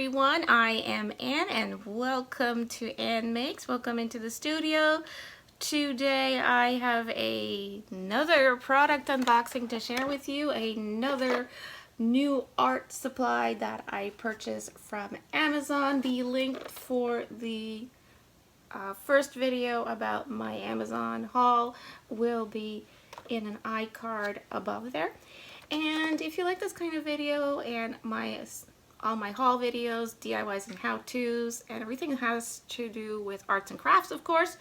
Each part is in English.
everyone. I am Ann and welcome to Annmakes. Welcome into the studio. Today I have another product unboxing to share with you. Another new art supply that I purchased from Amazon. The link for the first video about my Amazon haul will be in an iCard above there. And if you like this kind of video and all my haul videos, DIYs and how-tos, and everything that has to do with arts and crafts, of course,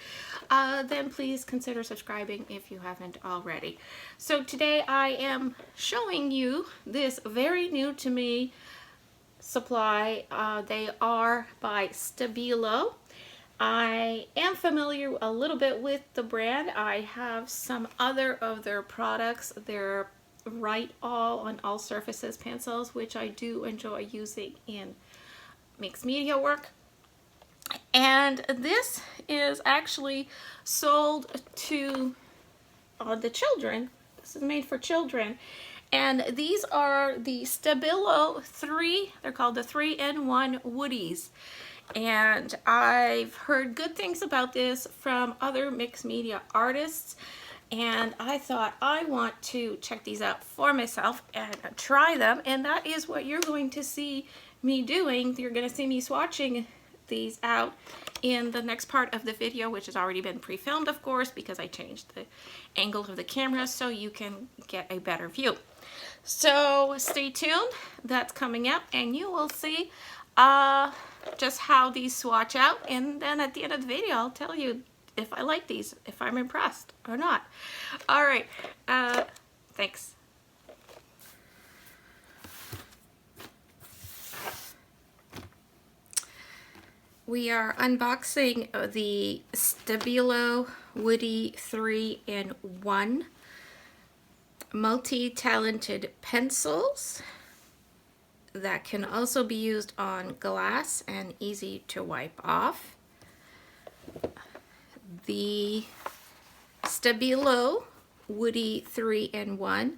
then please consider subscribing if you haven't already. So today I am showing you this very new to me supply. They are by Stabilo. I am familiar a little bit with the brand. I have some other of their products. They're Write All on all surfaces pencils, which I do enjoy using in mixed media work. And this is actually sold to the children. This is made for children. And these are the Stabilo 3, they're called the 3-in-1 Woodies. And I've heard good things about this from other mixed media artists. And I thought I want to check these out for myself and try them. And that is what you're going to see me doing. You're going to see me swatching these out in the next part of the video, which has already been pre-filmed, of course, because I changed the angle of the camera so you can get a better view. So stay tuned. That's coming up and you will see just how these swatch out. And then at the end of the video, I'll tell you if I like these, if I'm impressed or not. All right, thanks. We are unboxing the Stabilo Woody 3-in-1 multi-talented pencils that can also be used on glass and easy to wipe off. The Stabilo Woody 3-in-1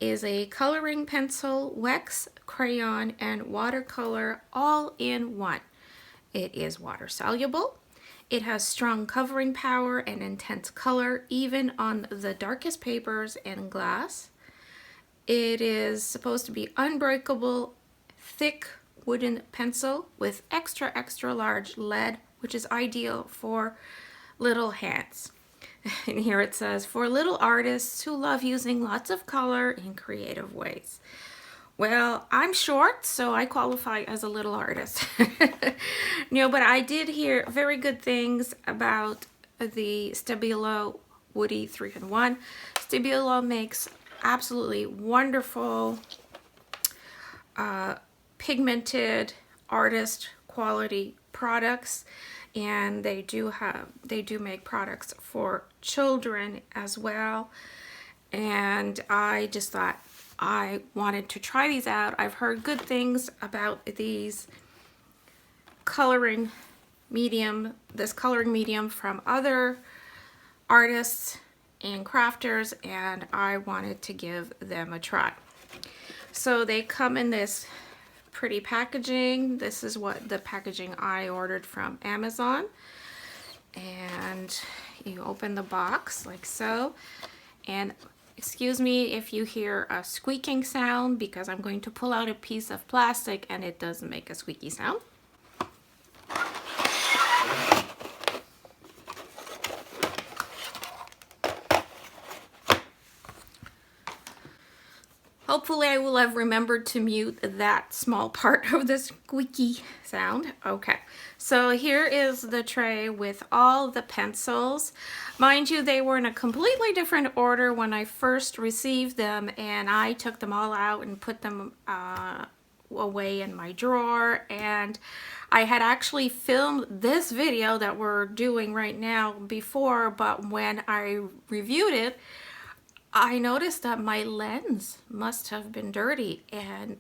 is a coloring pencil, wax, crayon, and watercolor all in one. It is water soluble. It has strong covering power and intense color even on the darkest papers and glass. It is supposed to be unbreakable, thick wooden pencil with extra large lead, which is ideal for little hands. And here it says, for little artists who love using lots of color in creative ways. Well, I'm short, so I qualify as a little artist. No, but I did hear very good things about the Stabilo Woody 3-in-1. Stabilo makes absolutely wonderful pigmented artist quality products, and they do make products for children as well. And I just thought I wanted to try these out. I've heard good things about these coloring medium, this coloring medium from other artists and crafters, and I wanted to give them a try. So they come in this pretty packaging. This is what the packaging I ordered from Amazon. And you open the box like so. And excuse me if you hear a squeaking sound because I'm going to pull out a piece of plastic and it does make a squeaky sound. Hopefully I will have remembered to mute that small part of the squeaky sound. Okay, so here is the tray with all the pencils. Mind you, they were in a completely different order when I first received them, and I took them all out and put them away in my drawer. And I had actually filmed this video that we're doing right now before, but when I reviewed it, I noticed that my lens must have been dirty and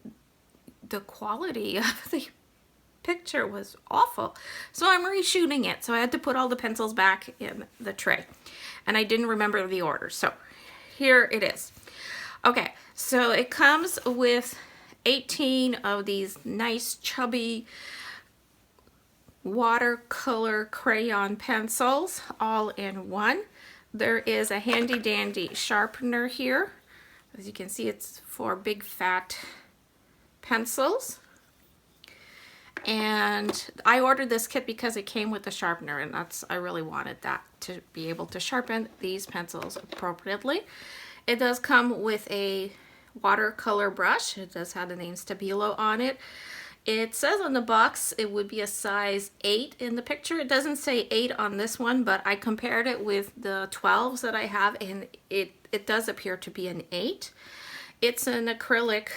the quality of the picture was awful. So I'm reshooting it. So I had to put all the pencils back in the tray and I didn't remember the order. So here it is. Okay, so it comes with 18 of these nice chubby watercolor crayon pencils all in one. There is a handy dandy sharpener here. As you can see, it's for big fat pencils. And I ordered this kit because it came with the sharpener, and I really wanted that to be able to sharpen these pencils appropriately. It does come with a watercolor brush. It does have the name Stabilo on it. It says on the box it would be a size 8 in the picture. It doesn't say 8 on this one, but I compared it with the 12s that I have, and it does appear to be an 8. It's an acrylic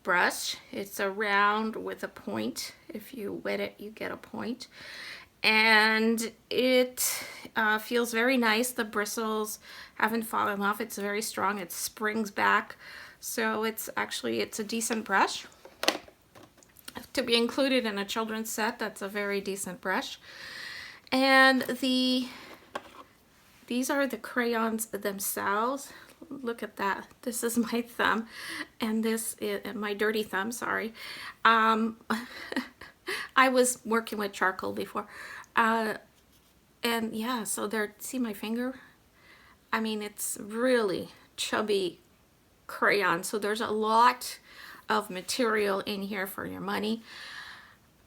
brush. It's a round with a point. If you wet it, you get a point. And it feels very nice. The bristles haven't fallen off. It's very strong. It springs back. So it's a decent brush. To be included in a children's set, that's a very decent brush. And these are the crayons themselves. Look at that. This is my thumb, and this is my dirty thumb, sorry. I was working with charcoal before. And yeah, so there, see my finger? I mean, it's really chubby crayon, so there's a lot of material in here for your money.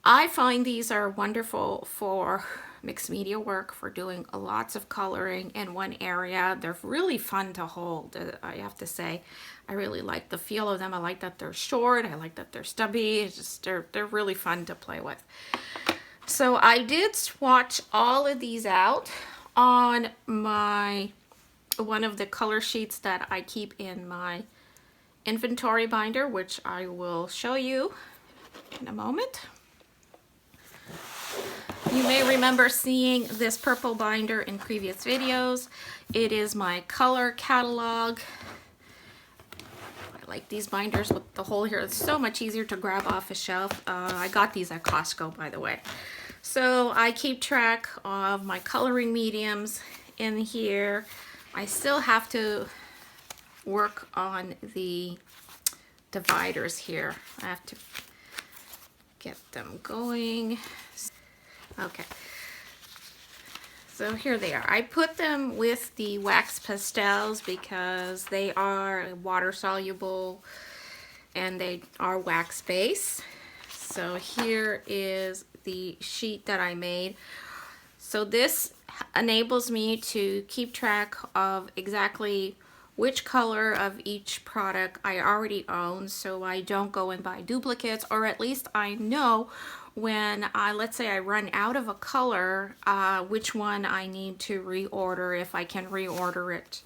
I find these are wonderful for mixed media work, for doing lots of coloring in one area. They're really fun to hold, I have to say. I really like the feel of them. I like that they're short. I like that they're stubby. It's just, they're really fun to play with. So I did swatch all of these out on one of the color sheets that I keep in my inventory binder, which I will show you in a moment. You may remember seeing this purple binder in previous videos. It is my color catalog. I like these binders with the hole here. It's so much easier to grab off a shelf. I got these at Costco, by the way. So I keep track of my coloring mediums in here. I still have to work on the dividers here. I have to get them going. Okay, so here they are. I put them with the wax pastels because they are water soluble and they are wax based. So here is the sheet that I made. So this enables me to keep track of exactly which color of each product I already own, so I don't go and buy duplicates, or at least I know when let's say I run out of a color, which one I need to reorder, if I can reorder it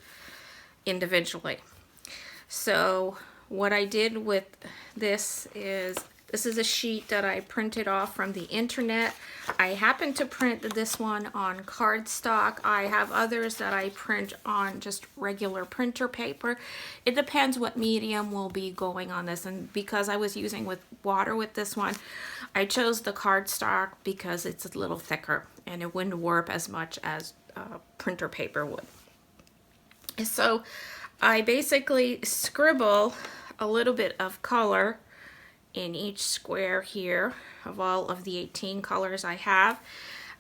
individually. So what I did with this is a sheet that I printed off from the internet. I happen to print this one on cardstock. I have others that I print on just regular printer paper. It depends what medium will be going on this, and because I was using with water with this one, I chose the cardstock because it's a little thicker and it wouldn't warp as much as printer paper would. So I basically scribble a little bit of color in each square here of all of the 18 colors I have,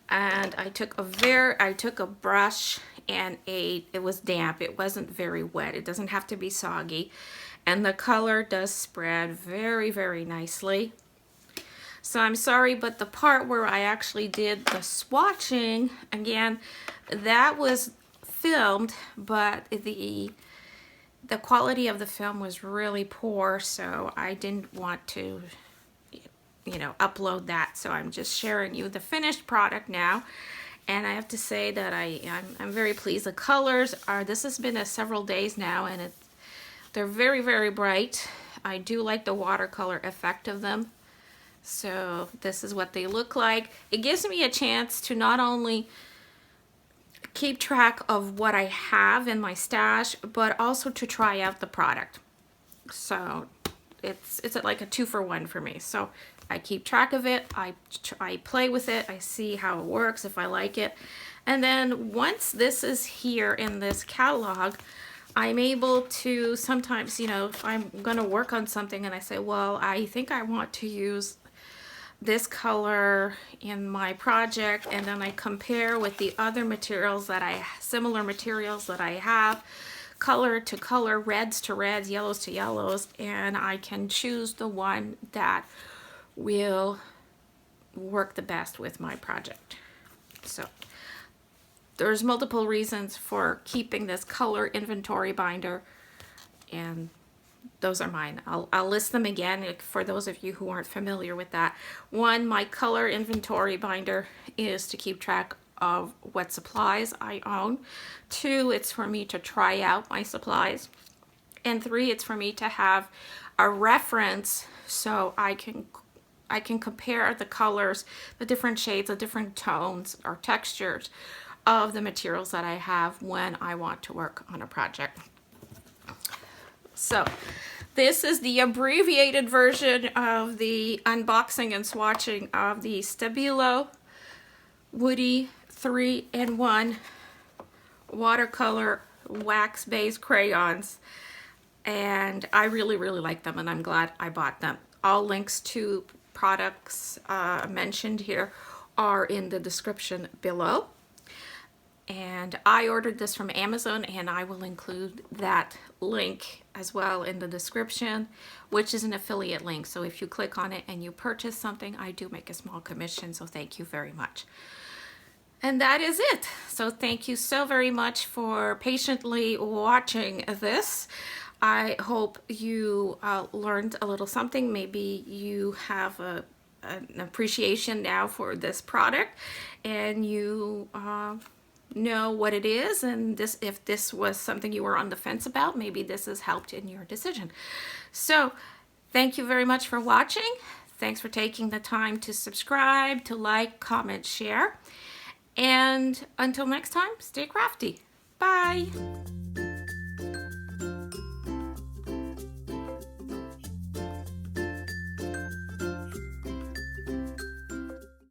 and I took a brush, and it was damp. It wasn't very wet. It doesn't have to be soggy, and the color does spread very, very nicely. So I'm sorry, but the part where I actually did the swatching, again, that was filmed, but the quality of the film was really poor, so I didn't want to, you know, upload that. So I'm just sharing you the finished product now, and I have to say that I'm very pleased. The colors are, this has been several days now, and they're very, very bright. I do like the watercolor effect of them. So this is what they look like. It gives me a chance to not only keep track of what I have in my stash, but also to try out the product. So it's like a 2-for-1 for me. So I keep track of it, I play with it, I see how it works, if I like it, and then once this is here in this catalog, I'm able to sometimes, you know, if I'm going to work on something and I say, well, I think I want to use this color in my project, and then I compare with the other materials that similar materials that I have, color to color, reds to reds, yellows to yellows, and I can choose the one that will work the best with my project. So there's multiple reasons for keeping this color inventory binder, and those are mine. I'll list them again for those of you who aren't familiar with that. One, my color inventory binder is to keep track of what supplies I own. Two, it's for me to try out my supplies. And three, it's for me to have a reference so I can compare the colors, the different shades, the different tones or textures of the materials that I have when I want to work on a project. So this is the abbreviated version of the unboxing and swatching of the Stabilo Woody 3-in-1 watercolor wax-based crayons. And I really, really like them, and I'm glad I bought them. All links to products mentioned here are in the description below. And I ordered this from Amazon, and I will include that link as well in the description, which is an affiliate link. So if you click on it and you purchase something, I do make a small commission, so thank you very much. And that is it. So thank you so very much for patiently watching this. I hope you learned a little something. Maybe you have an appreciation now for this product, and you know what it is, and if this was something you were on the fence about, maybe this has helped in your decision. So thank you very much for watching. Thanks for taking the time to subscribe, to like, comment, share, and until next time, stay crafty. Bye.